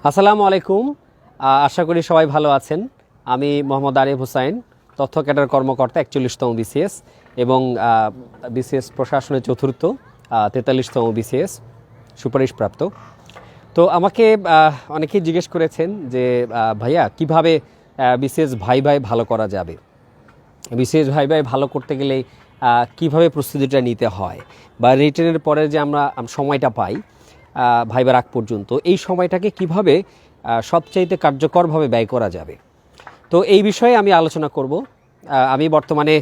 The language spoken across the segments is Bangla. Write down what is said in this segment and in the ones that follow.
আসসালামু আলাইকুম। আশা করি সবাই ভালো আছেন। আমি মোহাম্মদ আরিফ হুসাইন, তথ্য ক্যাডার কর্মকর্তা 41তম বিসিএস এবং বিসিএস প্রশাসনের চতুর্থ 43তম বিসিএস সুপারিশপ্রাপ্ত। তো আমাকে অনেকেই জিজ্ঞেস করেছেন যে ভাইয়া কিভাবে বিসিএস ভাই ভালো করা যাবে, বিসিএস ভাই ভালো করতে গেলে কিভাবে প্রস্তুতিটা নিতে হয়, বা রিটেনের পরে যে আমরা সময়টা পাই ভাইবার আগ পর্যন্ত, এই সময়টাকে কিভাবে সবচাইতে কার্যকরভাবে ব্যয় করা যাবে। তো এই বিষয়ে আমি আলোচনা করব। আমি বর্তমানে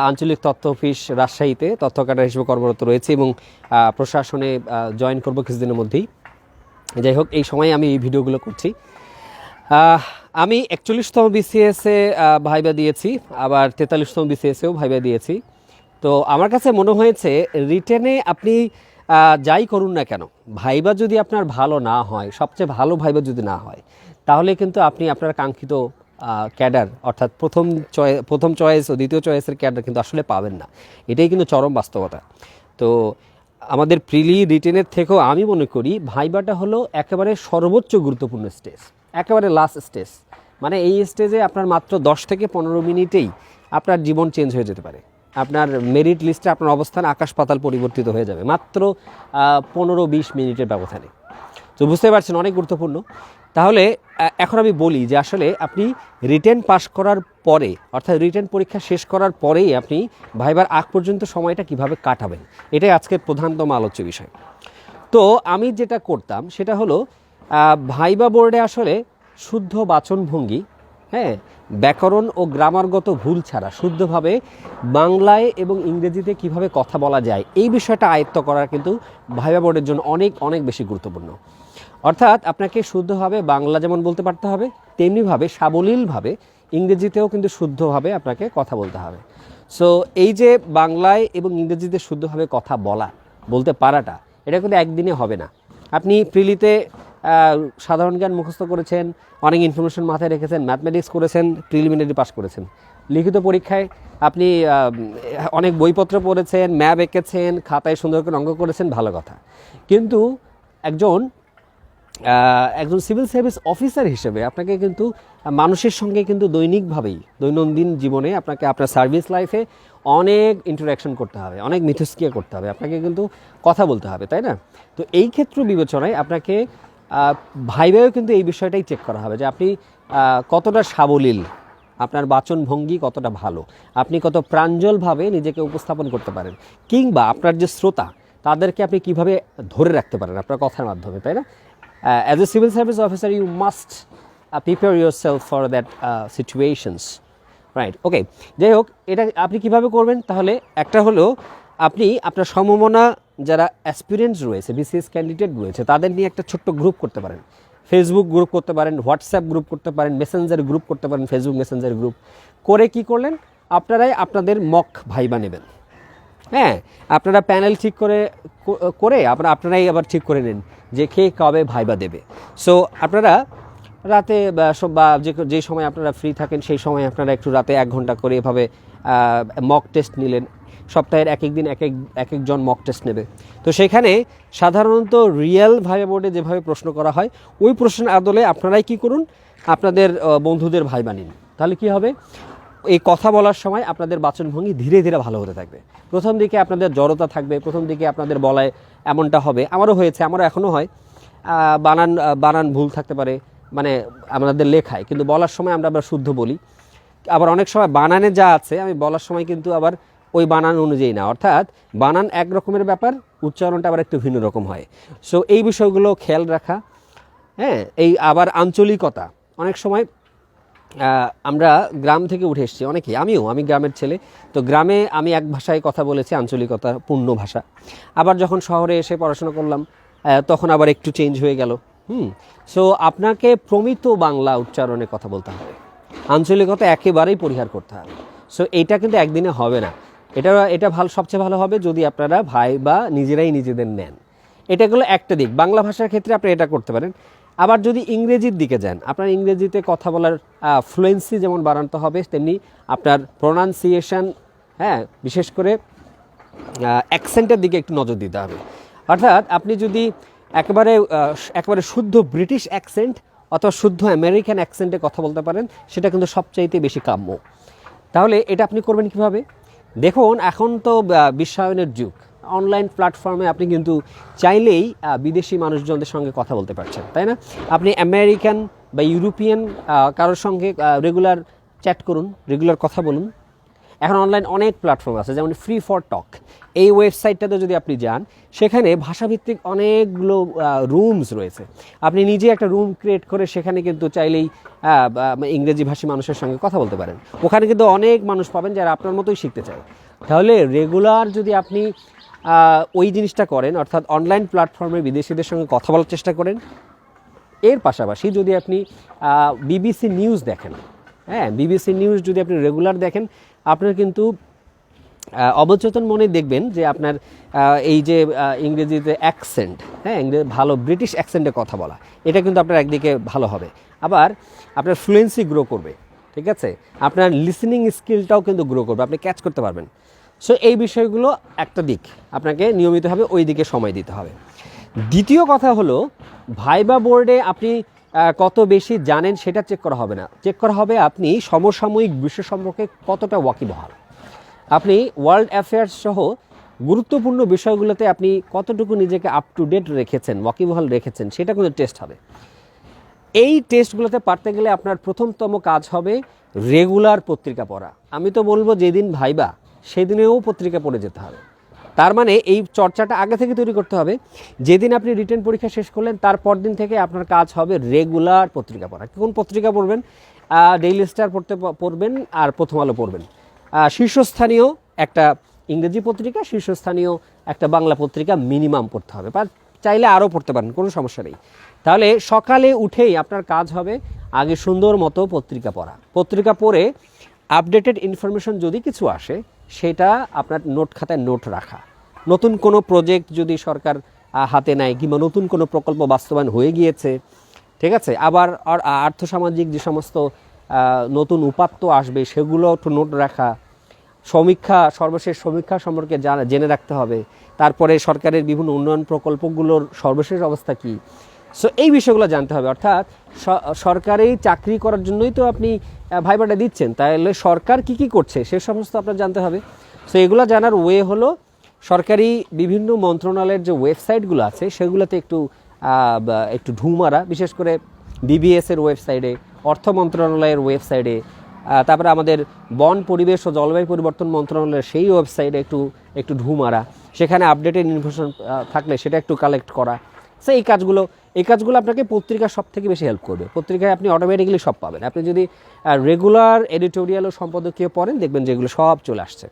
আঞ্চলিক তথ্য অফিস রাজশাহীতে তথ্য ক্যাডার হিসেবে কর্মরত রয়েছে এবং প্রশাসনে জয়েন করব কিছুদিনের মধ্যেই। যাই হোক, এই সময় আমি এই ভিডিওগুলো করছি। আমি 41তম বিসিএসে ভাইবা দিয়েছি, আবার 43তম বিসিএসেও ভাইবা দিয়েছি। তো আমার কাছে মনে হয়েছে রিটেনে আপনি যাই করুন না কেন, ভাইবা যদি আপনার ভালো না হয়, সবচেয়ে ভালো ভাইবা যদি না হয়, তাহলে কিন্তু আপনি আপনার কাঙ্ক্ষিত ক্যাডার অর্থাৎ প্রথম চয়েস ও দ্বিতীয় চয়েসের ক্যাডার কিন্তু আসলে পাবেন না। এটাই কিন্তু চরম বাস্তবতা। তো আমাদের প্রিলি রিটেনের থেকেও আমি মনে করি ভাইবাটা হলো একেবারে সর্বোচ্চ গুরুত্বপূর্ণ স্টেজ, একেবারে লাস্ট স্টেজ। মানে এই স্টেজে আপনার মাত্র 10 থেকে 15 মিনিটেই আপনার জীবন চেঞ্জ হয়ে যেতে পারে। আপনার মেরিট লিস্টে আপনার অবস্থান আকাশ পাতাল পরিবর্তিত হয়ে যাবে মাত্র 15-20 মিনিটের ব্যবধানে। তো বুঝতে পারছেন, অনেক গুরুত্বপূর্ণ। তাহলে এখন আমি বলি যে আসলে আপনি রিটেন পাস করার পরে, অর্থাৎ রিটেন পরীক্ষা শেষ করার পরেই আপনি ভাইবার আগ পর্যন্ত সময়টা কিভাবে কাটাবেন, এটাই আজকের প্রধানতম আলোচ্য বিষয়। তো আমি যেটা করতাম সেটা হলো ভাইবা বোর্ডে আসলে শুদ্ধ বাচনভঙ্গি, হ্যাঁ, ব্যাকরণ ও গ্রামারগত ভুল ছাড়া শুদ্ধভাবে বাংলায় এবং ইংরেজিতে কিভাবে কথা বলা যায়, এই বিষয়টা আয়ত্ত করা কিন্তু ভাইবা বোর্ডের জন্য অনেক অনেক বেশি গুরুত্বপূর্ণ। অর্থাৎ আপনাকে শুদ্ধভাবে বাংলা যেমন বলতে পারতে হবে, তেমনিভাবে সাবলীলভাবে ইংরেজিতেও কিন্তু শুদ্ধভাবে আপনাকে কথা বলতে হবে। সো এই যে বাংলায় এবং ইংরেজিতে শুদ্ধভাবে কথা বলতে পারাটা, এটা কিন্তু একদিনে হবে না। আপনি প্রিলিতে সাধারণ জ্ঞান মুখস্থ করেছেন, অনেক ইনফরমেশন মাথায় রেখেছেন, ম্যাথমেটিক্স করেছেন, প্রিলিমিনারি পাস করেছেন। লিখিত পরীক্ষায় আপনি অনেক বইপত্র পড়েছেন, ম্যাপ এঁকেছেন, খাতায় সুন্দর করে অঙ্ক করেছেন, ভালো কথা। কিন্তু একজন সিভিল সার্ভিস অফিসার হিসেবে আপনাকে কিন্তু মানুষের সঙ্গে কিন্তু দৈনন্দিন জীবনে আপনাকে আপনার সার্ভিস লাইফে অনেক ইন্টারাকশন করতে হবে, অনেক মিথস্ক্রিয়া করতে হবে, আপনাকে কিন্তু কথা বলতে হবে, তাই না? তো এই ক্ষেত্র বিবেচনায় আপনাকে ভাইভাবেও কিন্তু এই বিষয়টাই চেক করা হবে যে আপনি কতটা সাবলীল, আপনার বাচনভঙ্গি কতটা ভালো, আপনি কত প্রাঞ্জলভাবে নিজেকে উপস্থাপন করতে পারেন, কিংবা আপনার যে শ্রোতা তাদেরকে আপনি কিভাবে ধরে রাখতে পারেন আপনার কথার মাধ্যমে, তাই না? As a civil service officer, you must prepare yourself for that situations, right? Okay, যাই হোক, এটা আপনি কিভাবে করবেন? তাহলে একটা হলো আপনি আপনার সমমনা যারা অ্যাসপিরেন্টস রয়েছে, বিসিএস ক্যান্ডিডেট রয়েছে, তাদের নিয়ে একটা ছোট্ট গ্রুপ করতে পারেন। ফেসবুক গ্রুপ করতে পারেন, হোয়াটসঅ্যাপ গ্রুপ করতে পারেন, মেসেঞ্জার গ্রুপ করতে পারেন। ফেসবুক মেসেঞ্জার গ্রুপ করে কি করলেন, আপনারাই আপনাদের মক ভাইবা নেবেন। হ্যাঁ, আপনারা প্যানেল ঠিক করে আপনারাই আবার ঠিক করে নেন যে কে কবে ভাইবা দেবে। সো আপনারা রাতে বা যে সময় আপনারা ফ্রি থাকেন সেই সময় আপনারা একটু রাতে 1 ঘন্টা করে এভাবে মক টেস্ট নিলেন। সপ্তাহের এক একদিন একজন মক টেস্ট নেবে। তো সেখানে সাধারণত রিয়েল ভাইবা বোর্ডে যেভাবে প্রশ্ন করা হয়, ওই প্রশ্নের আদলে আপনারাই কি করুন, আপনাদের বন্ধুদের ভাইবা নিন। তাহলে কি হবে, এই কথা বলার সময় আপনাদের বাচনভঙ্গি ধীরে ধীরে ভালো হতে থাকবে। প্রথম দিকে আপনাদের জড়তা থাকবে, প্রথম দিকে আপনাদের বলায় এমনটা হবে, আমারও হয়েছে, আমারও এখনও হয়, বানান ভুল থাকতে পারে, মানে আমাদের লেখায়, কিন্তু বলার সময় আমরা শুদ্ধ বলি। আবার অনেক সময় বানানে যা আছে আমি বলার সময় কিন্তু আবার ওই বানান অনুযায়ী না, অর্থাৎ বানান এক রকমের ব্যাপার, উচ্চারণটা আবার একটু ভিন্ন রকম হয়। সো এই বিষয়গুলো খেয়াল রাখা। হ্যাঁ, এই আবার আঞ্চলিকতা, অনেক সময় আমরা গ্রাম থেকে উঠে এসেছি অনেকেই, আমি গ্রামের ছেলে। তো গ্রামে আমি এক ভাষায় কথা বলেছি, আঞ্চলিকতা পূর্ণ ভাষা। আবার যখন শহরে এসে পড়াশোনা করলাম তখন আবার একটু চেঞ্জ হয়ে গেল। সো আপনাকে প্রমিত বাংলা উচ্চারণে কথা বলতে হবে, আঞ্চলিকতা একেবারেই পরিহার করতে হবে। সো এইটা কিন্তু একদিনে হবে না। এটা সবচেয়ে ভালো হবে যদি আপনারা ভাইবা নিজেরাই নিজেদের নেন। এটা হলো একটা দিক। বাংলা ভাষার ক্ষেত্রে আপনি এটা করতে পারেন। আবার যদি ইংরেজির দিকে যান, আপনার ইংরেজিতে কথা বলার ফ্লুয়েন্সি যেমন বাড়াতে হবে, তেমনি আপনার প্রোনাউন্সিয়েশন, হ্যাঁ, বিশেষ করে অ্যাকসেন্টের দিকে একটু নজর দিতে হবে। অর্থাৎ আপনি যদি একেবারে শুদ্ধ ব্রিটিশ অ্যাকসেন্ট অথবা শুদ্ধ আমেরিকান অ্যাকসেন্টে কথা বলতে পারেন, সেটা কিন্তু সবচাইতে বেশি কাম্য। তাহলে এটা আপনি করবেন কিভাবে? দেখুন, এখন তো বিশ্বায়নের যুগ। অনলাইন প্ল্যাটফর্মে আপনি কিন্তু চাইলেই বিদেশি মানুষজনদের সঙ্গে কথা বলতে পারছেন, তাই না? আপনি আমেরিকান বা ইউরোপিয়ান কারোর সঙ্গে রেগুলার চ্যাট করুন, রেগুলার কথা বলুন। এখন অনলাইন অনেক প্ল্যাটফর্ম আছে, যেমন ফ্রি ফর টক। এই ওয়েবসাইটটাতে যদি আপনি যান, সেখানে ভাষাভিত্তিক অনেকগুলো রুমস রয়েছে। আপনি নিজে একটা রুম ক্রিয়েট করে সেখানে কিন্তু চাইলেই ইংরেজি ভাষী মানুষের সঙ্গে কথা বলতে পারেন। ওখানে কিন্তু অনেক মানুষ পাবেন যারা আপনার মতোই শিখতে চায়। তাহলে রেগুলার যদি আপনি ওই জিনিসটা করেন, অর্থাৎ অনলাইন প্ল্যাটফর্মে বিদেশিদের সঙ্গে কথা বলার চেষ্টা করেন, এর পাশাপাশি যদি আপনি বিবিসি নিউজ দেখেন, হ্যাঁ, বিবিসি নিউজ যদি আপনি রেগুলার দেখেন, আপনার কিন্তু অবচেতন মনে দেখবেন যে আপনার এই যে ইংরেজিতে অ্যাকসেন্ট, হ্যাঁ, ভালো ব্রিটিশ অ্যাকসেন্টে কথা বলা, এটা কিন্তু আপনার একদিকে ভালো হবে। আবার আপনার ফ্লুয়েন্সি গ্রো করবে, ঠিক আছে? আপনার লিসেনিং স্কিলটাও কিন্তু গ্রো করবে, আপনি ক্যাচ করতে পারবেন। সো এই বিষয়গুলো একটা দিক, আপনাকে নিয়মিতভাবে ওই দিকে সময় দিতে হবে। দ্বিতীয় কথা হলো, ভাইবা বোর্ডে আপনি কত বেশি জানেন সেটা চেক করা হবে না, চেক করা হবে আপনি সমসাময়িক বিষয় সম্পর্কে কতটা ওয়াকিবহাল। আপনি ওয়ার্ল্ড অ্যাফেয়ার্স সহ গুরুত্বপূর্ণ বিষয়গুলোতে আপনি কতটুকু নিজেকে আপ টু ডেট রেখেছেন, ওয়াকিবহাল রেখেছেন, সেটা কিন্তু টেস্ট হবে। এই টেস্টগুলোতে পারতে গেলে আপনার প্রথমতম কাজ হবে রেগুলার পত্রিকা পড়া। আমি তো বলবো যেদিন ভাইবা সেদিনেও পত্রিকা পড়ে যেতে হবে। তার মানে এই চর্চাটা আগে থেকে তৈরি করতে হবে। যেদিন আপনি রিটেন পরীক্ষা শেষ করলেন, তারপর দিন থেকে আপনার কাজ হবে রেগুলার পত্রিকা পড়া। কোন পত্রিকা পড়বেন? ডেইলি স্টার পড়বেন আর প্রথম আলো পড়বেন। শীর্ষস্থানীয় একটা ইংরেজি পত্রিকা, শীর্ষস্থানীয় একটা বাংলা পত্রিকা মিনিমাম পড়তে হবে, বা চাইলে আরও পড়তে পারেন, কোনো সমস্যা নেই। তাহলে সকালে উঠেই আপনার কাজ হবে আগে সুন্দর মতো পত্রিকা পড়া। পত্রিকা পড়ে আপডেটেড ইনফরমেশন যদি কিছু আসে, সেটা আপনার নোট খাতায় নোট রাখা। নতুন কোনো প্রজেক্ট যদি সরকার হাতে নেয়, কিংবা নতুন কোনো প্রকল্প বাস্তবায়ন হয়ে গিয়েছে, ঠিক আছে, আবার আর্থসামাজিক যে সমস্ত নতুন উপাত্ত আসবে, সেগুলো একটু নোট রাখা। সর্বশেষ সমীক্ষা সম্পর্কে জেনে রাখতে হবে। তারপরে সরকারের বিভিন্ন উন্নয়ন প্রকল্পগুলোর সর্বশেষ অবস্থা কী, সো এই বিষয়গুলো জানতে হবে। অর্থাৎ সরকারি চাকরি করার জন্যই তো আপনি ভাইবাটা দিচ্ছেন, তাহলে সরকার কি কি করছে সে সমস্ত আপনার জানতে হবে। সো এগুলো জানার ওয়ে হলো সরকারি বিভিন্ন মন্ত্রণালয়ের যে ওয়েবসাইটগুলো আছে সেগুলোতে একটু ঢু মারা, বিশেষ করে বিবিএসের ওয়েবসাইটে, অর্থ মন্ত্রণালয়ের ওয়েবসাইটে, তারপরে আমাদের বন, পরিবেশ ও জলবায়ু পরিবর্তন মন্ত্রণালয়ের সেই ওয়েবসাইটে একটু ঢু মারা, সেখানে আপডেটেড ইনফরমেশন থাকলে সেটা একটু কালেক্ট করা। সো এই কাজগুলো আপনাকে পত্রিকা সব থেকে বেশি হেল্প করবে। পত্রিকায় আপনি অটোমেটিক্যালি সব পাবেন। আপনি যদি রেগুলার এডিটোরিয়াল ও সম্পাদকীয় পড়েন, দেখবেন যেগুলো সব চলে আসছে,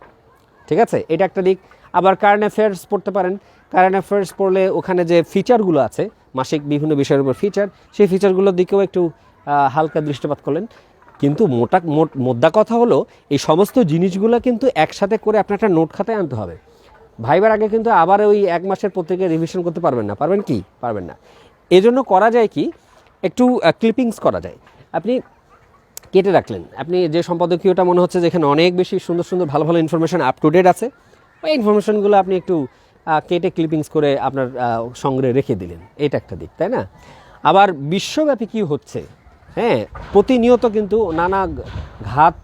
ঠিক আছে? এটা একটা দিক। আবার কারেন্ট অ্যাফেয়ার্স পড়তে পারেন। কারেন্ট অ্যাফেয়ার্স পড়লে ওখানে যে ফিচারগুলো আছে, মাসিক বিভিন্ন বিষয়ের উপর ফিচার, সেই ফিচারগুলোর দিকেও একটু হালকা দৃষ্টিপাত করলেন। কিন্তু মোদ্দা কথা হলো, এই সমস্ত জিনিসগুলো কিন্তু একসাথে করে আপনার একটা নোট খাতায় আনতে হবে। ভাইবার আগে কিন্তু আবার ওই এক মাসের পত্রিকা রিভিশন করতে পারবেন না। পারবেন কি? পারবেন না। এজন্য করা যায় কি, একটু ক্লিপিংস করা যায়। আপনি কেটে রাখলেন, আপনি যে সম্পাদকীয়টা মনে হচ্ছে যেখানে অনেক বেশি সুন্দর সুন্দর ভালো ভালো ইনফরমেশান আপ টু ডেট আছে, ওই ইনফরমেশানগুলো আপনি একটু কেটে ক্লিপিংস করে আপনার সংগ্রহে রেখে দিলেন। এটা একটা দিক, তাই না? আবার বিশ্বব্যাপী কী হচ্ছে, হ্যাঁ, প্রতিনিয়ত কিন্তু নানা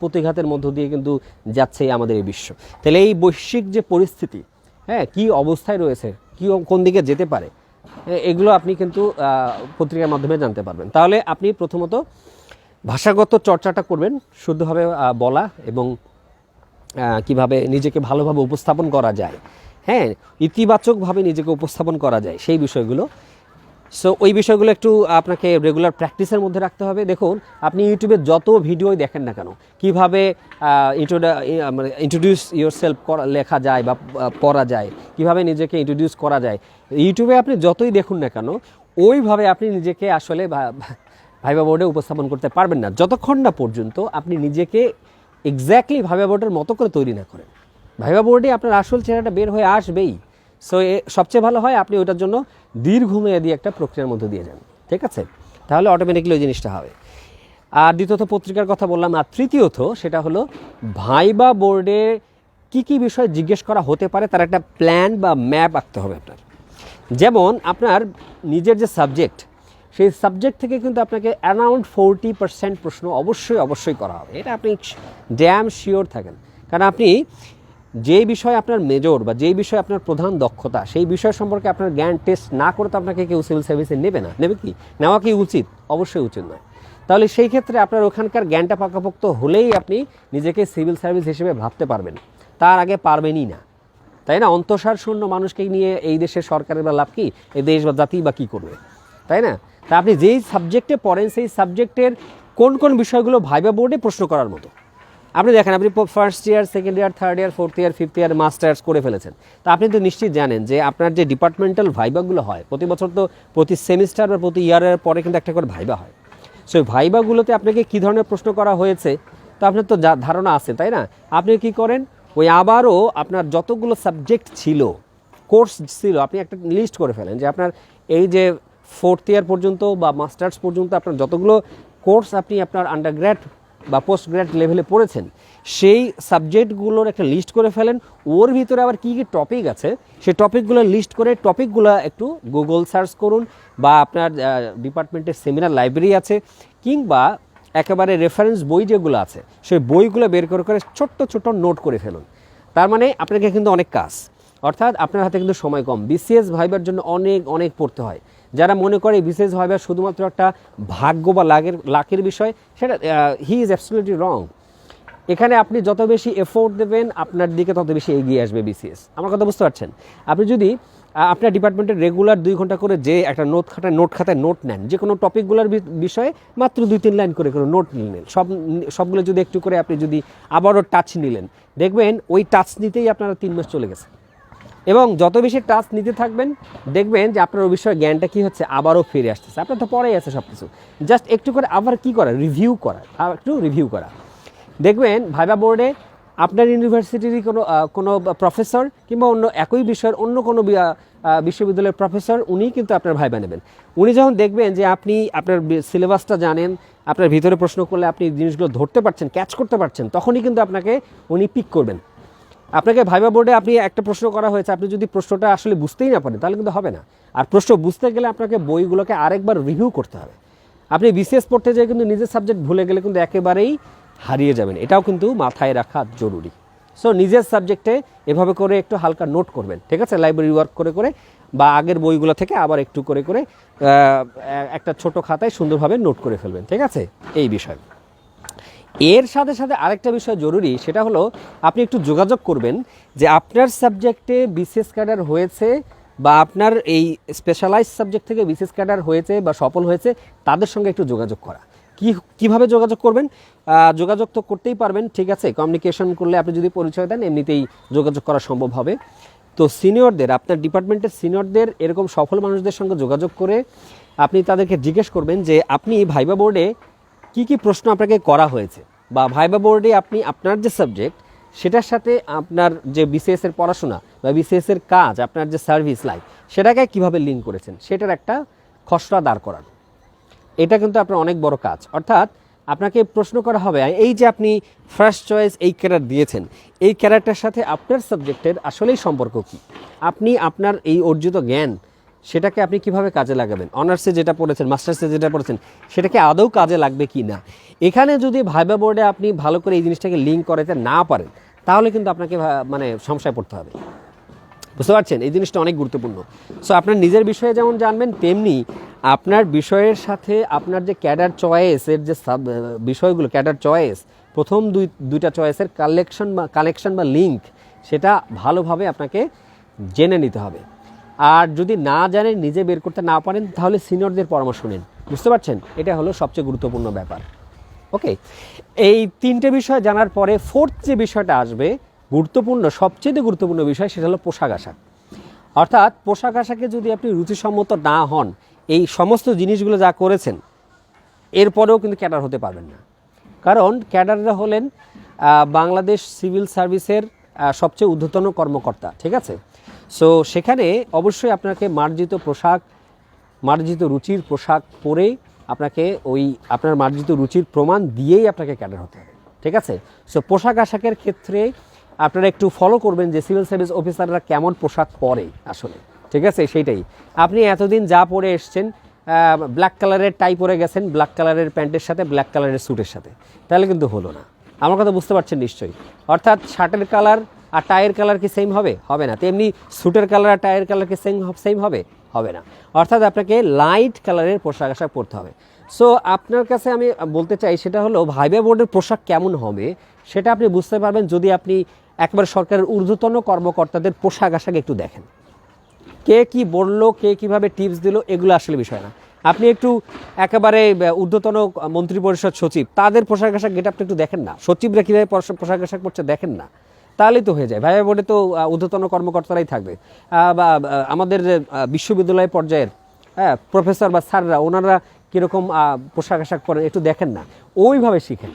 প্রতিঘাতের মধ্য দিয়ে কিন্তু যাচ্ছে আমাদের এই বিশ্ব। তাহলে এই বৈশ্বিক যে পরিস্থিতি, হ্যাঁ, কী অবস্থায় রয়েছে, কোন দিকে যেতে পারে, এগুলো আপনি কিন্তু পত্রিকার মাধ্যমে জানতে পারবেন। তাহলে আপনি প্রথমত ভাষাগত চর্চাটা করবেন, শুদ্ধভাবে বলা এবং কিভাবে নিজেকে ভালোভাবে উপস্থাপন করা যায়, হ্যাঁ, ইতিবাচকভাবে নিজেকে উপস্থাপন করা যায়, সেই বিষয়গুলো। সো ওই বিষয়গুলো একটু আপনাকে রেগুলার প্র্যাকটিসের মধ্যে রাখতে হবে। দেখুন, আপনি ইউটিউবে যত ভিডিওই দেখেন না কেন, কীভাবে ইন্ট্রোডিউস ইয়োরসেলফ লেখা যায় বা পড়া যায়, কিভাবে নিজেকে ইন্ট্রোডিউস করা যায়, ইউটিউবে আপনি যতই দেখুন না কেন, ওইভাবে আপনি নিজেকে আসলে ভাইবা বোর্ডে উপস্থাপন করতে পারবেন না, যতক্ষণ না পর্যন্ত আপনি নিজেকে এক্স্যাক্টলি ভাইবা বোর্ডের মতো করে তৈরি না করেন। ভাইবা বোর্ডে আপনার আসল চেহারাটা বের হয়ে আসবেই। সো সবচেয়ে ভালো হয় আপনি ওটার জন্য দীর্ঘমেয়াদী একটা প্রক্রিয়ার মধ্যে দিয়ে যান, ঠিক আছে? তাহলে অটোমেটিকলি ওই জিনিসটা হবে। আর দ্বিতীয়ত পত্রিকার কথা বললাম। আর তৃতীয়ত সেটা হলো ভাইবা বোর্ডে কি কি বিষয় জিজ্ঞেস করা হতে পারে তার একটা প্ল্যান বা ম্যাপ আঁকতে হবে আপনার। যেমন আপনার নিজের যে সাবজেক্ট, সেই সাবজেক্ট থেকে কিন্তু আপনাকে অ্যারাউন্ড 40% প্রশ্ন অবশ্যই করা হবে, এটা আপনি ড্যাম শিওর থাকেন। কারণ আপনি যেই বিষয়ে আপনার মেজর বা যেই বিষয়ে আপনার প্রধান দক্ষতা, সেই বিষয় সম্পর্কে আপনার জ্ঞান টেস্ট না করে তো আপনাকে কেউ সিভিল সার্ভিসে নেবে না। নেবে কি? নেওয়া কি উচিত? অবশ্যই উচিত নয়। তাহলে সেই ক্ষেত্রে আপনার ওখানকার জ্ঞানটা পাকাপোক্ত হলেই আপনি নিজেকে সিভিল সার্ভিস হিসেবে ভাবতে পারবেন, তার আগে পারবেনই না, তাই না? অন্তঃসার শূন্য মানুষকে নিয়ে এই দেশের সরকারের বা লাভ কি? এই দেশ বা জাতি বা কী করবে, তাই না? তা আপনি যেই সাবজেক্টে পড়েন সেই সাবজেক্টের কোন কোন বিষয়গুলো ভাইবা বোর্ডে প্রশ্ন করার মতো। আপনি দেখেন, আপনি first year, second year, third year, fourth year, fifth year masters করে ফেলেছেন, তা আপনি তো নিশ্চিত জানেন যে আপনার যে ডিপার্টমেন্টাল ভাইবাগুলো হয় প্রতি বছর, তো প্রতি সেমিস্টার বা প্রতি ইয়ারের পরে কিন্তু একটা করে ভাইবা হয়। সো ভাইবাগুলোতে আপনাকে কী ধরনের প্রশ্ন করা হয়েছে তো আপনার তো ধারণা আছে, তাই না? আপনি কি করেন, ওই আবারও আপনার যতগুলো সাবজেক্ট ছিল, কোর্স ছিল, আপনি একটা লিস্ট করে ফেলেন যে আপনার এই যে ফোর্থ ইয়ার পর্যন্ত বা মাস্টার্স পর্যন্ত আপনার যতগুলো কোর্স আপনি আপনার আন্ডারগ্র্যাড বা পোস্ট গ্র্যাড লেভেলে পড়েছেন, সেই সাবজেক্টগুলোর একটা লিস্ট করে ফেলেন। ওর ভিতরে আবার কী কী টপিক আছে সেই টপিকগুলো লিস্ট করে টপিকগুলো একটু গুগল সার্চ করুন, বা আপনার ডিপার্টমেন্টের সেমিনার লাইব্রেরি আছে, কিংবা একেবারে রেফারেন্স বই যেগুলো আছে সেই বইগুলো বের করে ছোট্ট ছোট্ট নোট করে ফেলুন। তার মানে আপনাকে কিন্তু অনেক কাজ, অর্থাৎ আপনার হাতে কিন্তু সময় কম। বিসিএস ভাইবার জন্য অনেক পড়তে হয়। যারা মনে করে বিসিএস ভাইবা শুধুমাত্র একটা ভাগ্য বা লাকের বিষয়, সেটা হি ইজ অ্যাবসলিউটলি রং। এখানে আপনি যত বেশি এফোর্ট দেবেন আপনার দিকে তত বেশি এগিয়ে আসবে বিসিএস। আমার কথা বুঝতে পারছেন? আপনি যদি আপনার ডিপার্টমেন্টের রেগুলার 2 ঘন্টা করে যে একটা নোট খাতায় নোট নেন, যে কোনো টপিকগুলোর বিষয়ে মাত্র 2-3 লাইন করে নোট নিলেন, সবগুলো যদি একটু করে আপনি যদি আবারও টাচ নিলেন, দেখবেন ওই টাচ নিতেই আপনার 3 মাস চলে গেছে। এবং যত বেশি টাচ নিতে থাকবেন দেখবেন যে আপনার ওই বিষয়ে জ্ঞানটা কী হচ্ছে, আবারও ফিরে আসতেছে। আপনার তো পরেই আছে সব কিছু, জাস্ট একটু করে আবার কী করা, রিভিউ করা। দেখবেন ভাইবা বোর্ডে আপনার ইউনিভার্সিটির কোনো প্রফেসর কিংবা অন্য একই বিষয়ের অন্য কোনো বিশ্ববিদ্যালয়ের প্রফেসর, উনি কিন্তু আপনার ভাইবা নেবেন। উনি যখন দেখবেন যে আপনি আপনার সিলেবাসটা জানেন, আপনার ভিতরে প্রশ্ন করলে আপনি জিনিসগুলো ধরতে পারছেন, ক্যাচ করতে পারছেন, তখনই কিন্তু আপনাকে উনি পিক করবেন। আপনাকে ভাইবা বোর্ডে আপনি একটা প্রশ্ন করা হয়েছে, আপনি যদি প্রশ্নটা আসলে বুঝতেই না পারেন তাহলে কিন্তু হবে না। আর প্রশ্ন বুঝতে গেলে আপনাকে বইগুলোকে আরেকবার রিভিউ করতে হবে। আপনি বিসিএস পড়তে যেয়ে কিন্তু নিজের সাবজেক্ট ভুলে গেলে কিন্তু একেবারেই হারিয়ে যাবেন, এটাও কিন্তু মাথায় রাখা জরুরি। সো নিজের সাবজেক্টে এভাবে করে একটু হালকা নোট করবেন, ঠিক আছে? লাইব্রেরি ওয়ার্ক করে বা আগের বইগুলো থেকে আবার একটু করে একটা ছোট খাতায় সুন্দরভাবে নোট করে ফেলবেন, ঠিক আছে? এই বিষয়। এর সাথে সাথে আরেকটা বিষয় জরুরি, সেটা হলো আপনি একটু যোগাযোগ করবেন যে আপনার সাবজেক্টে বিসিএস ক্যাডার হয়েছে বা আপনার এই স্পেশালাইজ সাবজেক্ট থেকে বিসিএস ক্যাডার হয়েছে বা সফল হয়েছে, তাদের সঙ্গে একটু যোগাযোগ করা। কিভাবে যোগাযোগ করবেন? যোগাযোগ তো করতেই পারবেন, ঠিক আছে? কমিউনিকেশন করলে আপনি যদি পরিচয় দেন এমনিতেই যোগাযোগ করা সম্ভব হবে। তো সিনিয়রদের, আপনার ডিপার্টমেন্টের সিনিয়রদের, এরকম সফল মানুষদের সঙ্গে যোগাযোগ করে আপনি তাদেরকে জিজ্ঞেস করবেন যে আপনি ভাইবা বোর্ডে কি প্রশ্ন আপনাকে করা হয়েছে, বা ভাইবা বোর্ডে আপনি আপনার যে সাবজেক্ট সেটার সাথে আপনার যে বিসিএস এর পড়াশোনা বা বিসিএস এর কাজ, আপনার যে সার্ভিস লাইফ, সেটাকে কিভাবে লিঙ্ক করেছেন সেটার একটা খসড়া দাঁড় করানো। এটা কিন্তু আপনার অনেক বড় কাজ। অর্থাৎ আপনাকে প্রশ্ন করা হবে, এই যে আপনি ফার্স্ট চয়েস এই ক্যারেক্টার দিয়েছেন, এই ক্যারেক্টারের সাথে আপনার সাবজেক্টের আসলেই সম্পর্ক কী? আপনি আপনার এই অর্জিত জ্ঞান সেটাকে আপনি কিভাবে কাজে লাগাবেন? অনার্সে যেটা পড়েছেন, মাস্টার্সে যেটা পড়েছেন, সেটাকে আদৌ কাজে লাগবে কি না? এখানে যদি ভাইবা বোর্ডে আপনি ভালো করে এই জিনিসটাকে লিঙ্ক করাতে না পারেন, তাহলে কিন্তু আপনাকে সমস্যায় পড়তে হবে। বুঝতে পারছেন? এই জিনিসটা অনেক গুরুত্বপূর্ণ। সো আপনার নিজের বিষয়ে যেমন জানবেন, তেমনি আপনার বিষয়ের সাথে আপনার যে ক্যাডার চয়েসের যে বিষয়গুলো, ক্যাডার চয়েস, প্রথম দুইটা চয়েসের কালেকশন বা লিঙ্ক, সেটা ভালোভাবে আপনাকে জেনে নিতে হবে। আর যদি না জানেন, নিজে বের করতে না পারেন, তাহলে সিনিয়রদের পরামর্শ নিন। বুঝতে পারছেন? এটা হলো সবচেয়ে গুরুত্বপূর্ণ ব্যাপার। ওকে, এই 3টে বিষয় জানার পরে ফোর্থ যে বিষয়টা আসবে, সবচেয়ে গুরুত্বপূর্ণ বিষয়, সেটা হলো পোশাক আশাক। অর্থাৎ পোশাক আশাকে যদি আপনি রুচিসম্মত না হন, এই সমস্ত জিনিসগুলো যা করেছেন, এরপরেও কিন্তু ক্যাডার হতে পারবেন না। কারণ ক্যাডাররা হলেন বাংলাদেশ সিভিল সার্ভিসের সবচেয়ে ঊর্ধ্বতন কর্মকর্তা, ঠিক আছে? সো সেখানে অবশ্যই আপনাকে মার্জিত রুচির পোশাক পরে আপনাকে আপনার মার্জিত রুচির প্রমাণ দিয়েই আপনাকে ক্যাডার হতে হবে, ঠিক আছে? সো পোশাক আশাকের ক্ষেত্রে আপনারা একটু ফলো করবেন যে সিভিল সার্ভিস অফিসাররা কেমন পোশাক পরে আসলে, ঠিক আছে, সেইটাই। আপনি এতদিন যা পরে এসছেন, ব্ল্যাক কালারের টাই পরে গেছেন ব্ল্যাক কালারের প্যান্টের সাথে, ব্ল্যাক কালারের স্যুটের সাথে, তাহলে কিন্তু হলো না। আমার কথা বুঝতে পারছেন নিশ্চয়ই। অর্থাৎ শার্টের কালার আর টাইয়ের কালার কি সেম হবে? হবে না। তেমনি স্যুটের কালার আর টাইয়ের কালার কি সেম হবে? হবে না। অর্থাৎ আপনাকে লাইট কালারের পোশাক আশাক পরতে হবে। সো আপনার কাছে আমি বলতে চাই সেটা হলো ভাইবা বোর্ডের পোশাক কেমন হবে সেটা আপনি বুঝতে পারবেন যদি আপনি একবার সরকারের ঊর্ধ্বতন কর্মকর্তাদের পোশাক আশাক একটু দেখেন। কে কি বললো, কে কিভাবে টিপস দিল, এগুলো আসলে বিষয় না। আপনি একটু একেবারে ঊর্ধ্বতন মন্ত্রী পরিষদ সচিব, তাদের পোশাক আশাক গেট আপনি একটু দেখেন না, সচিবরা কীভাবে পোশাক আশাক পরছে দেখেন না, তাহলেই তো হয়ে যায়। ভাইবা বোর্ডে তো ঊর্ধ্বতন কর্মকর্তারাই থাকবে, বা আমাদের যে বিশ্ববিদ্যালয় পর্যায়ের প্রফেসর বা স্যাররা, ওনারা কীরকম পোশাক আশাক পরেন একটু দেখেন না, ওইভাবে শিখেন।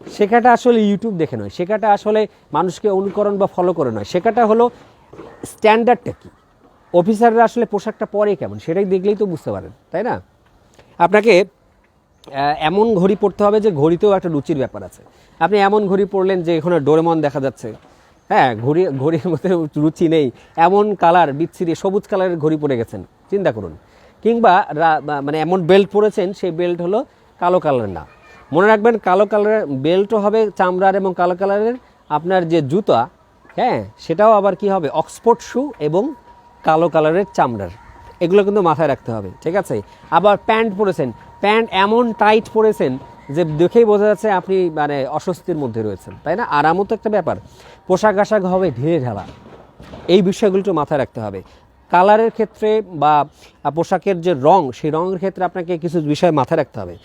শেখাটা আসলে ইউটিউব দেখে নয়, শেখাটা আসলে মানুষকে অনুকরণ বা ফলো করে নয়, শেখাটা হলো স্ট্যান্ডার্ডটা কী, অফিসাররা আসলে পোশাকটা পরে কেমন সেটাই দেখলেই তো বুঝতে পারেন, তাই না? আপনাকে এমন ঘড়ি পরতে হবে যে ঘড়িতেও একটা রুচির ব্যাপার আছে। আপনি এমন ঘড়ি পরলেন যে এখানে ডোরেমন দেখা যাচ্ছে, হ্যাঁ, ঘড়ির মধ্যে রুচি নেই, এমন কালার বিচ্ছিরি সবুজ কালারের ঘড়ি পরে গেছেন, চিন্তা করুন। কিংবা মানে এমন বেল্ট পরেছেন, সেই বেল্ট হলো কালো কালার না। মনে রাখবেন, কালো কালারের বেল্টও হবে চামড়ার, এবং কালো কালারের আপনার যে জুতা, হ্যাঁ, সেটাও আবার কি হবে, অক্সফোর্ড শু এবং কালো কালারের চামড়ার। এগুলো কিন্তু মাথায় রাখতে হবে, ঠিক আছে? আবার প্যান্ট পরেছেন, প্যান্ট এমন টাইট পরেছেন যে দেখেই বোঝা যাচ্ছে আপনি মানে অস্বস্তির মধ্যে রয়েছেন, তাই না? আরামও তো একটা ব্যাপার। পোশাক আশাক হবে ঢিলে ঢালা, এই বিষয়গুলো একটু মাথায় রাখতে হবে। কালারের ক্ষেত্রে বা পোশাকের যে রং, সেই রঙের ক্ষেত্রে আপনাকে কিছু বিষয় মাথায় রাখতে হবে।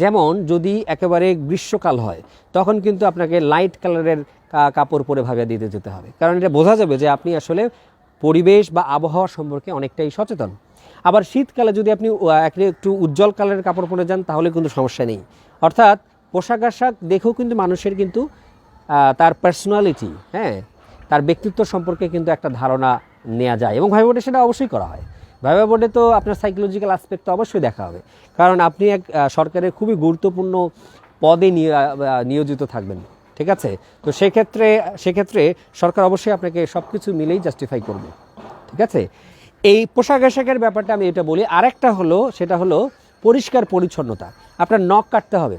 যেমন যদি একেবারে গ্রীষ্মকাল হয়, তখন কিন্তু আপনাকে লাইট কালারের কাপড় পরে ভাবিয়া দিতে যেতে হবে, কারণ এটা বোঝা যাবে যে আপনি আসলে পরিবেশ বা আবহাওয়া সম্পর্কে অনেকটাই সচেতন। আবার শীতকালে যদি আপনি একটু উজ্জ্বল কালারের কাপড় পরে যান, তাহলে কিন্তু সমস্যা নেই। অর্থাৎ পোশাক আশাক দেখেও কিন্তু মানুষের কিন্তু তার পার্সোনালিটি, হ্যাঁ, তার ব্যক্তিত্ব সম্পর্কে কিন্তু একটা ধারণা নেওয়া যায়, এবং ভাইবা বোর্ডে সেটা অবশ্যই করা হয়। ভাইবা বোর্ডে তো আপনার সাইকোলজিক্যাল অ্যাসপেক্ট তো অবশ্যই দেখা হবে, কারণ আপনি এক সরকারের খুবই গুরুত্বপূর্ণ পদে নিয়োজিত থাকবেন, ঠিক আছে? তো সেক্ষেত্রে সরকার অবশ্যই আপনাকে সব কিছু মিলেই জাস্টিফাই করবে, ঠিক আছে? এই পোশাক আশাকের ব্যাপারটা আমি এটা বলি। আরেকটা হলো, সেটা হলো পরিষ্কার পরিচ্ছন্নতা। আপনার নখ কাটতে হবে,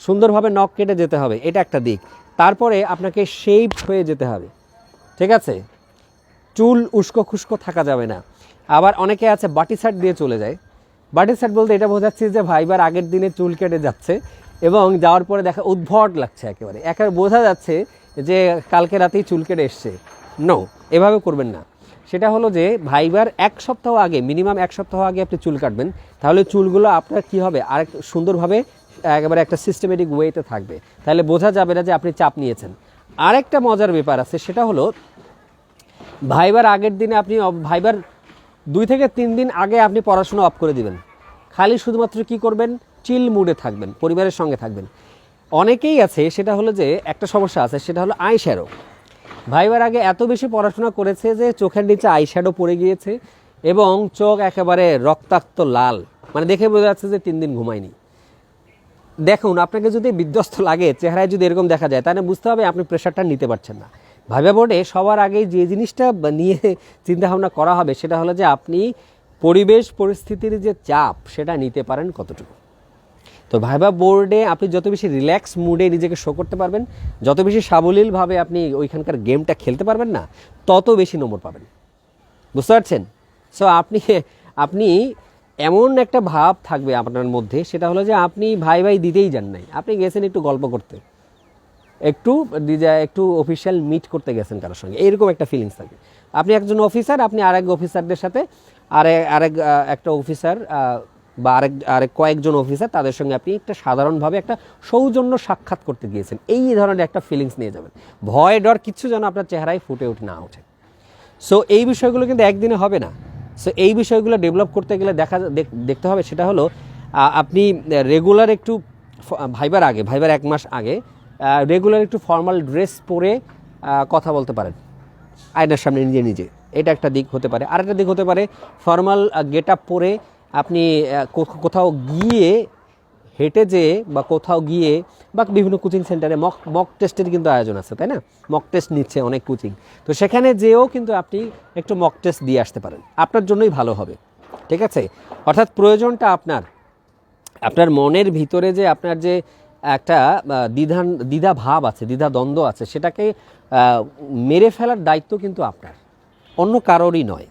সুন্দরভাবে নখ কেটে যেতে হবে, এটা একটা দিক। তারপরে আপনাকে শেভ হয়ে যেতে হবে, ঠিক আছে? চুল উস্কো খুস্কো থাকা যাবে না। আবার অনেকে আছে বাটি শার্ট দিয়ে চলে যায়। বাটি শার্ট বলতে এটা বোঝাচ্ছে যে ভাইবার আগের দিনে চুল কেটে যাচ্ছে এবং যাওয়ার পরে দেখা উদ্ভট লাগছে, একেবারে বোঝা যাচ্ছে যে কালকে রাতেই চুল কেটে এসছে। নো, এভাবে করবেন না। সেটা হলো যে ভাইবার এক সপ্তাহ আগে, মিনিমাম এক সপ্তাহ আগে আপনি চুল কাটবেন, তাহলে চুলগুলো আপনার কি হবে, আরেক সুন্দরভাবে একেবারে একটা সিস্টেমেটিক ওয়েতে থাকবে, তাহলে বোঝা যাবে না যে আপনি চাপ নিয়েছেন। আরেকটা মজার ব্যাপার আছে, সেটা হলো ভাইবার আগের দিনে আপনি ভাইবার 2 থেকে 3 দিন আগে আপনি পড়াশোনা অফ করে দিবেন, খালি শুধুমাত্র কি করবেন, চিল মুডে থাকবেন, পরিবারের সঙ্গে থাকবেন। অনেকেই আছে, সেটা হলো যে একটা সমস্যা আছে, সেটা হলো আই শ্যাডো। ভাইবার আগে এত বেশি পড়াশোনা করেছে যে চোখের নিচে আই শ্যাডো পড়ে গিয়েছে এবং চোখ একেবারে রক্তাক্ত লাল, মানে দেখে বোঝা যাচ্ছে যে 3 দিন ঘুমায়নি। দেখুন, আপনাকে যদি বিধ্বস্ত লাগে, চেহারায় যদি এরকম দেখা যায়, তাহলে বুঝতে হবে আপনি প্রেশারটা নিতে পারছেন না। ভাইবা বোর্ডে সবার আগে যে জিনিসটা নিয়ে চিন্তাভাবনা করা হবে, সেটা হলো যে আপনি পরিবেশ পরিস্থিতির যে চাপ, সেটা নিতে পারেন কতটুকু। তো ভাইবা বোর্ডে আপনি যত বেশি রিল্যাক্স মুডে নিজেকে শো করতে পারবেন, যত বেশি সাবলীলভাবে আপনি ওইখানকার গেমটা খেলতে পারবেন না, তত বেশি নম্বর পাবেন। বুঝতে পারছেন? সো আপনি এমন একটা ভাব থাকবে আপনার মধ্যে, সেটা হলো যে আপনি ভাই দিতেই যান নাই, আপনি গেছেন একটু গল্প করতে, একটু অফিসিয়াল মিট করতে গেছেন কারোর সঙ্গে, এইরকম একটা ফিলিংস থাকে। আপনি একজন অফিসার, আপনি আরেক অফিসারদের সাথে একটা অফিসার বা আরেক কয়েকজন অফিসার, তাদের সঙ্গে আপনি একটা সাধারণভাবে একটা সৌজন্য সাক্ষাৎ করতে গিয়েছেন, এই ধরনের একটা ফিলিংস নিয়ে যাবেন। ভয় ডর কিচ্ছু যেন আপনার চেহারায় ফুটে না ওঠে। সো এই বিষয়গুলো কিন্তু একদিনে হবে না। সো এই বিষয়গুলো ডেভেলপ করতে গেলে দেখতে হবে, সেটা হলো আপনি রেগুলার একটু ভাইবার 1 মাস আগে রেগুলার একটু ফর্মাল ড্রেস পরে কথা বলতে পারেন আয়নার সামনে নিজে। এটা একটা দিক হতে পারে। আরেকটা দিক হতে পারে ফর্মাল গেট আপ পরে আপনি কোথাও গিয়ে হেঁটে যেয়ে বা কোথাও গিয়ে বা বিভিন্ন কোচিং সেন্টারে মক টেস্টের কিন্তু আয়োজন আছে, তাই না? মক টেস্ট নিচ্ছে অনেক কোচিং, তো সেখানে যেয়েও কিন্তু আপনি একটু মক টেস্ট দিয়ে আসতে পারেন, আপনার জন্যই ভালো হবে। ঠিক আছে, অর্থাৎ প্রয়োজনটা আপনার মনের ভিতরে যে আপনার যে একটা দ্বিধা ভাব আছে, দ্বিধা দ্বন্দ্ব আছে, সেটাকে মেরে ফেলার দায়িত্ব কিন্তু আপনার, অন্য কারোরই নয়।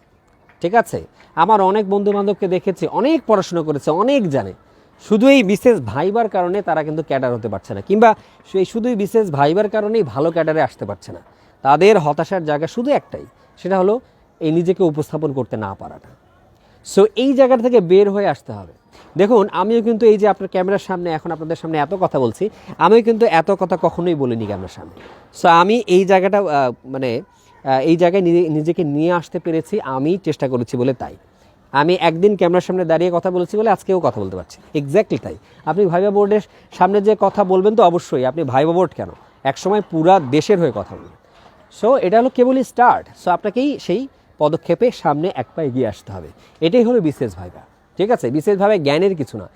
ঠিক আছে, আমার অনেক বন্ধু বান্ধবকে দেখেছি, অনেক পড়াশোনা করেছে, অনেক জানে, শুধু এই বিশেষ ভাইবার কারণে তারা কিন্তু ক্যাডার হতে পারছে না, কিংবা সেই শুধুই বিশেষ ভাইবার কারণেই ভালো ক্যাডারে আসতে পারছে না। তাদের হতাশার জায়গা শুধু একটাই, সেটা হলো এই নিজেকে উপস্থাপন করতে না পারাটা। সো এই জায়গা থেকে বের হয়ে আসতে হবে। দেখুন, আমিও কিন্তু এই যে আপনার ক্যামেরার সামনে এখন আপনাদের সামনে এত কথা বলছি, আমিও কিন্তু এত কথা কখনোই বলিনি ক্যামেরার সামনে। সো আমি এই জায়গাটা এই জায়গায় নিজেকে নিয়ে আসতে পেরেছি, আমি চেষ্টা করেছি বলে তাই। আমি একদিন ক্যামেরার সামনে দাঁড়িয়ে কথা বলেছি বলে আজকেও কথা বলতে পারছি, এক্স্যাক্টলি তাই। আপনি ভাইবা বোর্ডের সামনে যে কথা বলবেন তো অবশ্যই, আপনি ভাইবা বোর্ড কেন, একসময় পুরা দেশের হয়ে কথা বলবেন। সো এটা হলো কেবলই স্টার্ট। সো আপনাকেই সেই পদক্ষেপে সামনে এক পা এগিয়ে আসতে হবে, এটাই হলো বিশেষ ভাইবা। ঠিক আছে, বিশেষ ভাইবা জ্ঞানের কিছু না,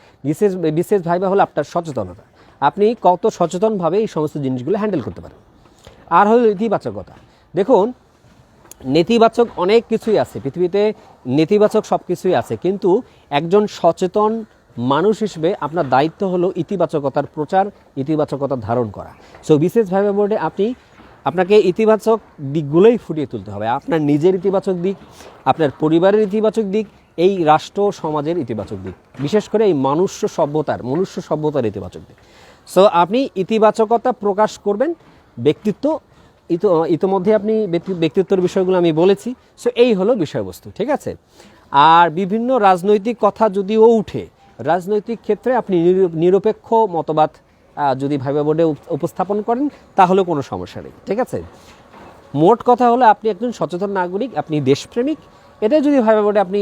বিশেষ ভাইবা হলো আপনার সচেতনতা, আপনি কত সচেতনভাবে এই সমস্ত জিনিসগুলো হ্যান্ডেল করতে পারেন। আর হলো ইতিবাচকতা। দেখুন, নেতিবাচক অনেক কিছুই আছে পৃথিবীতে, নেতিবাচক সব কিছুই আছে, কিন্তু একজন সচেতন মানুষ হিসেবে আপনার দায়িত্ব হলো ইতিবাচকতার প্রচার, ইতিবাচকতার ধারণ করা। সো বিশেষ ভাইবা বোর্ডে আপনাকে ইতিবাচক দিকগুলোই ফুটিয়ে তুলতে হবে, আপনার নিজের ইতিবাচক দিক, আপনার পরিবারের ইতিবাচক দিক, এই রাষ্ট্র সমাজের ইতিবাচক দিক, বিশেষ করে এই মনুষ্য সভ্যতার ইতিবাচক দিক। সো আপনি ইতিবাচকতা প্রকাশ করবেন, ব্যক্তিত্ব ইতোমধ্যে আপনি ব্যক্তিত্বের বিষয়গুলো আমি বলেছি। সো এই হলো বিষয়বস্তু। ঠিক আছে, আর বিভিন্ন রাজনৈতিক কথা যদিও উঠে, রাজনৈতিক ক্ষেত্রে আপনি নিরপেক্ষ মতবাদ যদি ভাইবা বোর্ডে উপস্থাপন করেন তাহলে কোনো সমস্যা নেই। ঠিক আছে, মোট কথা হলো আপনি একজন সচেতন নাগরিক, আপনি দেশপ্রেমিক, এটা যদি ভাইবা বোর্ডে আপনি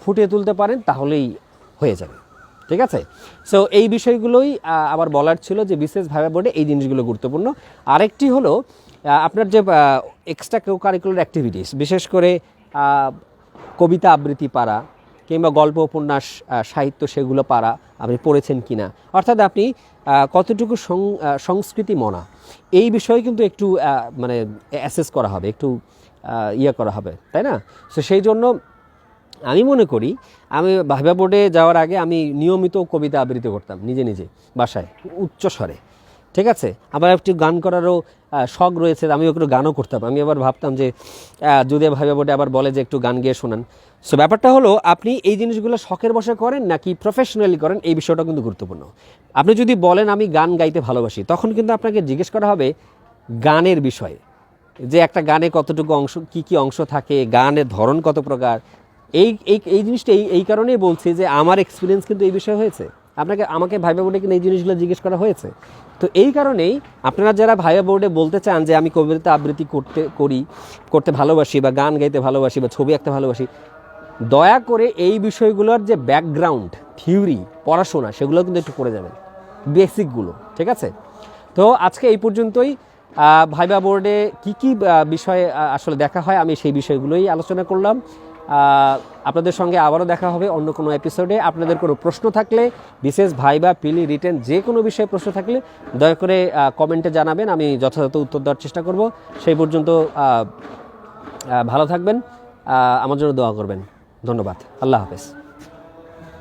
ফুটিয়ে তুলতে পারেন তাহলেই হয়ে যাবে। ঠিক আছে, সো এই বিষয়গুলোই আবার বলার ছিল যে বিশেষ ভাইবা বোর্ডে এই জিনিসগুলো গুরুত্বপূর্ণ। আরেকটি হলো আপনার যে এক্সট্রা কারিকুলার অ্যাক্টিভিটিস, বিশেষ করে কবিতা আবৃত্তি পারা কিংবা গল্প উপন্যাস সাহিত্য সেগুলো পারা, আপনি পড়েছেন কি না, অর্থাৎ আপনি কতটুকু সংস্কৃতি মনা, এই বিষয়ে কিন্তু একটু অ্যাসেস করা হবে, একটু করা হবে, তাই না? সো সেই জন্য আমি মনে করি, আমি ভাইবা বোর্ডে যাওয়ার আগে আমি নিয়মিত কবিতা আবৃত্তি করতাম নিজে নিজে বাসায় উচ্চ স্বরে। ঠিক আছে, আমার একটু গান করারও শখ রয়েছে, আমি একটু গানও করতাম। আমি আবার ভাবতাম যে যদি ভাইবা বোর্ডে আবার বলে যে একটু গান গেয়ে শোনান। সো ব্যাপারটা হলো আপনি এই জিনিসগুলো শখের বসে করেন নাকি প্রফেশনালি করেন, এই বিষয়টা কিন্তু গুরুত্বপূর্ণ। আপনি যদি বলেন আমি গান গাইতে ভালোবাসি, তখন কিন্তু আপনাকে জিজ্ঞেস করা হবে গানের বিষয়ে, যে একটা গানে কতটুকু অংশ, কি অংশ থাকে, গানের ধরন কত প্রকার। এই জিনিসটা এই কারণেই বলছি যে আমার এক্সপিরিয়েন্স কিন্তু এই বিষয়ে হয়েছে। আমাকে ভাইবা বোর্ডে কিন্তু এই জিনিসগুলো জিজ্ঞেস করা হয়েছে। তো এই কারণেই আপনারা যারা ভাইবা বোর্ডে বলতে চান যে আমি কবিতা আবৃত্তি করতে ভালোবাসি বা গান গাইতে ভালোবাসি বা ছবি আঁকতে ভালোবাসি, দয়া করে এই বিষয়গুলোর যে ব্যাকগ্রাউন্ড থিওরি পড়াশোনা সেগুলো কিন্তু একটু করে যাবেন, বেসিকগুলো। ঠিক আছে, তো আজকে এই পর্যন্তই। ভাইবা বোর্ডে কি বিষয়ে আসলে দেখা হয় আমি সেই বিষয়গুলোই আলোচনা করলাম। আপনাদের সঙ্গে আবারও দেখা হবে অন্য কোনো এপিসোডে। আপনাদের কোনো প্রশ্ন থাকলে, বিশেষ ভাইবা পিলি রিটেন যে কোনো বিষয়ে প্রশ্ন থাকলে দয়া করে কমেন্টে জানাবেন, আমি যথাযথ উত্তর দেওয়ার চেষ্টা করব। সেই পর্যন্ত ভালো থাকবেন, আমার জন্য দোয়া করবেন। ধন্যবাদ, আল্লাহ হাফেজ।